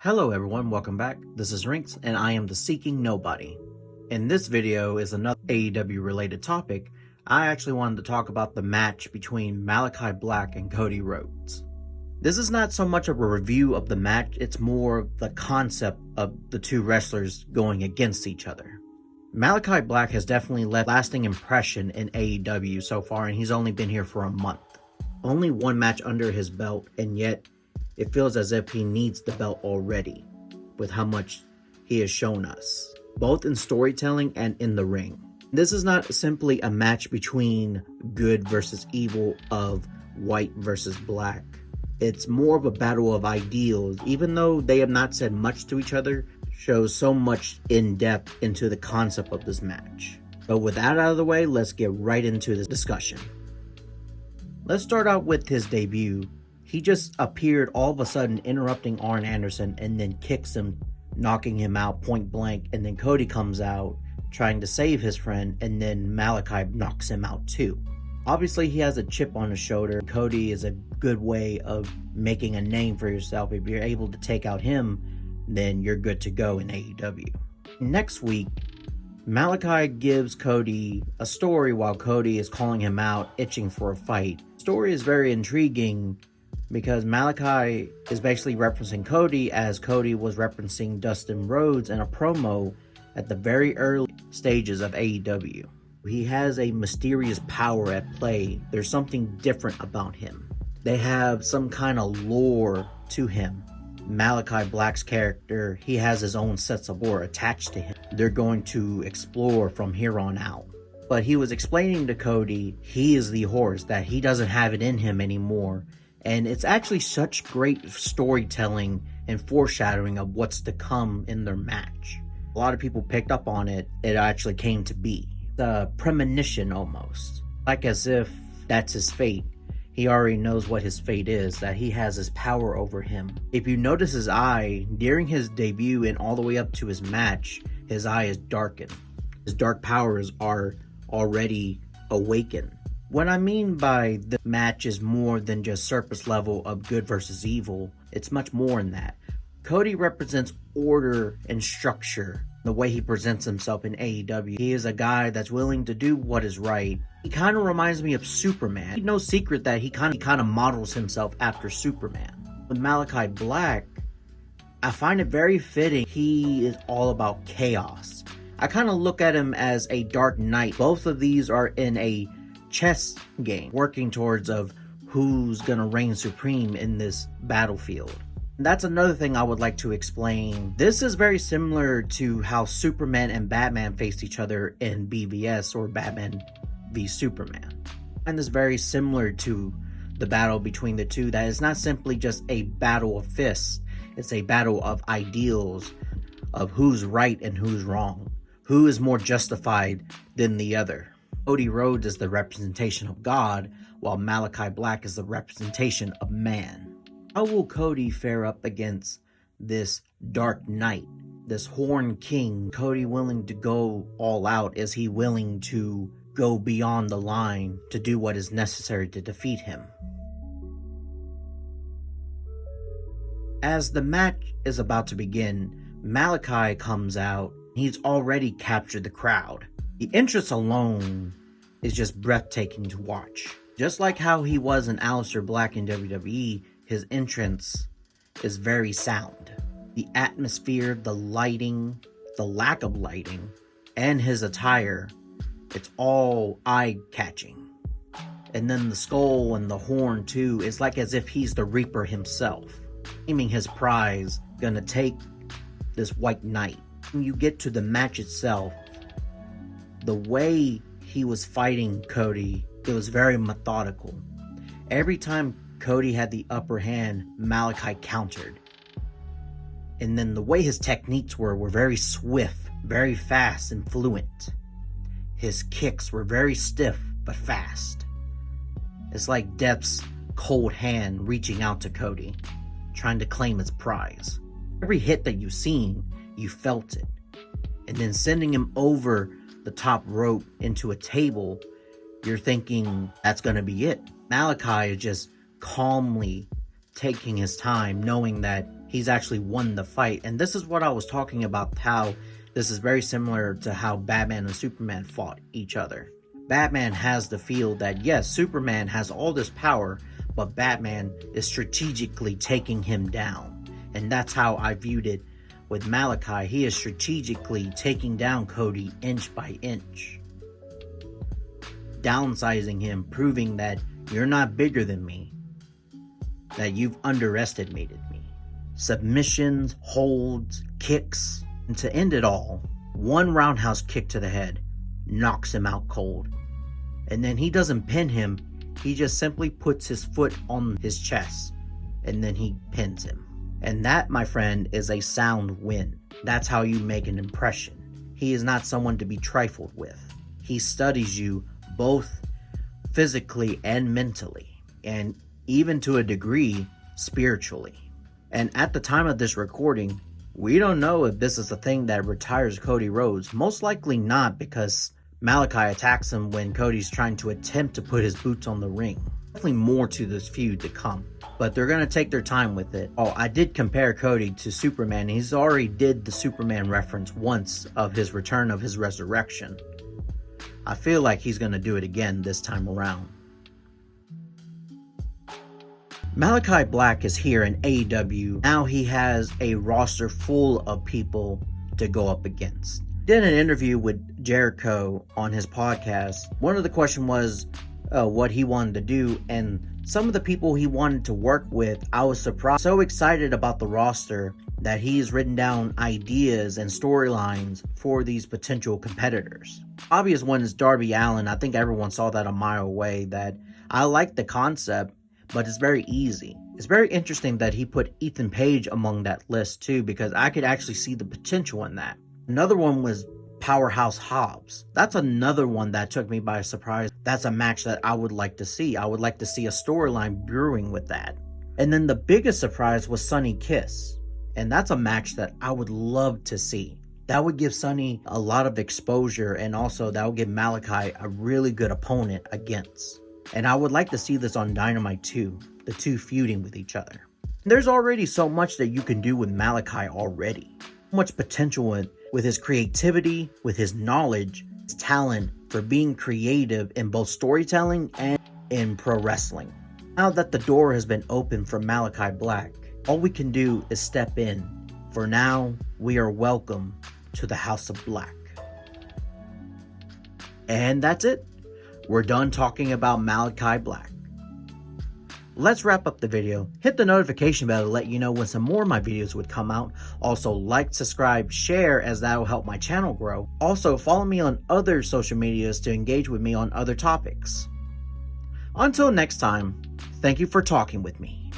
Hello everyone, welcome back. This is Rinks and I am the Seeking Nobody. In this video is another AEW related topic. I actually wanted to talk about the match between Malakai Black and Cody Rhodes. This is not so much of a review of the match, it's more the concept of the two wrestlers going against each other. Malakai Black has definitely left a lasting impression in AEW so far, and he's only been here for a month. Only one match under his belt, and yet it feels as if he needs the belt already, with how much he has shown us, both in storytelling and in the ring. This is not simply a match between good versus evil, of white versus black. It's more of a battle of ideals. Even though they have not said much to each other, shows so much in depth into the concept of this match. But with that out of the way, let's get right into the discussion. Let's start out with his debut. He just appeared all of a sudden, interrupting Arn Anderson, and then kicks him, knocking him out point blank. And then Cody comes out trying to save his friend, and then Malakai knocks him out too. Obviously he has a chip on his shoulder. Cody is a good way of making a name for yourself. If you're able to take out him, then you're good to go in AEW. Next week, Malakai gives Cody a story while Cody is calling him out, itching for a fight. The story is very intriguing because Malakai is basically referencing Cody, as Cody was referencing Dustin Rhodes in a promo at the very early stages of AEW. He has a mysterious power at play. There's something different about him. They have some kind of lore to him. Malakai Black's character, he has his own sets of lore attached to him. They're going to explore from here on out. But he was explaining to Cody he is the horse, that he doesn't have it in him anymore. And it's actually such great storytelling and foreshadowing of what's to come in their match. A lot of people picked up on it. It actually came to be. The premonition almost. Like as if that's his fate. He already knows what his fate is, that he has his power over him. If you notice his eye, during his debut and all the way up to his match, his eye is darkened. His dark powers are already awakened. What I mean by the match is more than just surface level of good versus evil. It's much more than that. Cody represents order and structure, the way he presents himself in AEW. He is a guy that's willing to do what is right. He kind of reminds me of Superman. No secret that he kind of models himself after Superman. With Malakai Black, I find it very fitting. He is all about chaos. I kind of look at him as a Dark Knight. Both of these are in a chess game, working towards of who's gonna reign supreme in this battlefield. That's another thing I would like to explain. This is very similar to how Superman and Batman faced each other in BVS, or Batman v Superman. And this very similar to the battle between the two, that is not simply just a battle of fists, it's a battle of ideals, of who's right and who's wrong, who is more justified than the other. Cody Rhodes is the representation of God, while Malakai Black is the representation of man. How will Cody fare up against this Dark Knight, this Horn King? Cody willing to go all out? Is he willing to go beyond the line to do what is necessary to defeat him? As the match is about to begin, Malakai comes out. He's already captured the crowd. The entrance alone is just breathtaking to watch. Just like how he was in Aleister Black in WWE, his entrance is very sound. The atmosphere, the lighting, the lack of lighting, and his attire, it's all eye-catching. And then the skull and the horn too, is like as if he's the Reaper himself, aiming his prize, gonna take this White Knight. When you get to the match itself, the way he was fighting Cody, it was very methodical. Every time Cody had the upper hand, Malakai countered. And then the way his techniques were very swift, very fast and fluent. His kicks were very stiff but fast. It's like Death's cold hand reaching out to Cody, trying to claim his prize. Every hit that you've seen, you felt it. And then sending him over the top rope into a table, you're thinking that's gonna be it. Malakai is just calmly taking his time, knowing that he's actually won the fight. And this is what I was talking about, how this is very similar to how Batman and Superman fought each other. Batman has the feel that yes, Superman has all this power, but Batman is strategically taking him down. And that's how I viewed it with Malakai. He is strategically taking down Cody inch by inch, downsizing him, proving that you're not bigger than me, that you've underestimated me. Submissions, holds, kicks, and to end it all, one roundhouse kick to the head knocks him out cold. And then he doesn't pin him, he just simply puts his foot on his chest, and then he pins him. And that, my friend, is a sound win. That's how you make an impression. He is not someone to be trifled with. He studies you both physically and mentally, and even to a degree, spiritually. And at the time of this recording, we don't know if this is the thing that retires Cody Rhodes. Most likely not, because Malakai attacks him when Cody's trying to attempt to put his boots on the ring. Definitely more to this feud to come, but they're going to take their time with it. Oh, I did compare Cody to Superman. He's already did the Superman reference once of his return of his resurrection. I feel like he's going to do it again this time around. Malakai Black is here in AEW. Now he has a roster full of people to go up against. Did an interview with Jericho on his podcast. One of the questions was what he wanted to do, and some of the people he wanted to work with, I was surprised. So excited about the roster that he's written down ideas and storylines for these potential competitors. Obvious one is Darby Allin. I think everyone saw that a mile away. That I like the concept, but it's very easy. It's very interesting that he put Ethan Page among that list too, because I could actually see the potential in that. Another one was Powerhouse Hobbs. That's another one that took me by surprise. That's a match that I would like to see. I would like to see a storyline brewing with that. And then the biggest surprise was Sonny Kiss. And that's a match that I would love to see. That would give Sonny a lot of exposure, and also that would give Malakai a really good opponent against. And I would like to see this on Dynamite too, the two feuding with each other. There's already so much that you can do with Malakai already. So much potential with his creativity, with his knowledge, his talent for being creative in both storytelling and in pro wrestling. Now that the door has been opened for Malakai Black, all we can do is step in. For now, we are welcome to the House of Black. And that's it. We're done talking about Malakai Black. Let's wrap up the video. Hit the notification bell to let you know when some more of my videos would come out. Also, like, subscribe, share, as that will help my channel grow. Also, follow me on other social medias to engage with me on other topics. Until next time, thank you for talking with me.